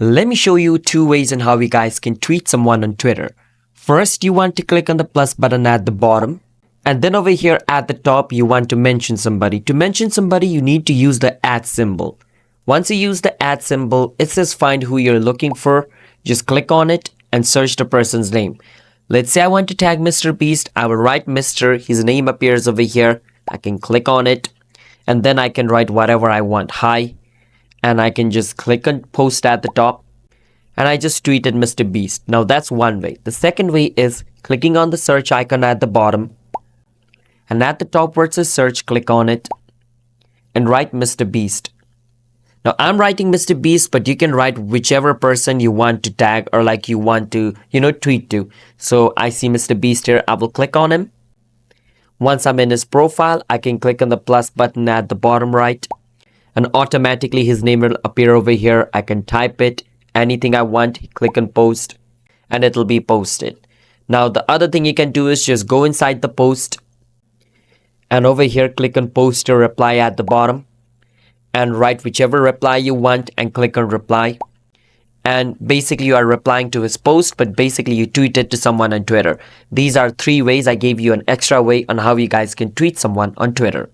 Let me show you two ways on how you guys can tweet someone on Twitter. First, you want to click on the plus button at the bottom. And then over here at the top, you want to mention somebody. To mention somebody, you need to use the @ symbol. Once you use the @ symbol, it says find who you're looking for. Just click on it and search the person's name. Let's say I want to tag Mr. Beast. I will write Mr. His name appears over here. I can click on it. And then I can write whatever I want. Hi. And I can just click on post at the top. And I just tweeted Mr. Beast. Now that's one way. The second way is clicking on the search icon at the bottom. And at the top where it says search, click on it. And write Mr. Beast. Now I'm writing Mr. Beast, but you can write whichever person you want to tag or like you want to, tweet to. So I see Mr. Beast here. I will click on him. Once I'm in his profile, I can click on the plus button at the bottom right. And automatically his name will appear over here. I can type it, anything I want, click on post, and it'll be posted. Now the other thing you can do is just go inside the post, and over here click on post or reply at the bottom, and write whichever reply you want and click on reply. And basically you are replying to his post, but basically you tweet it to someone on Twitter. These are three ways. I gave you an extra way on how you guys can tweet someone on Twitter.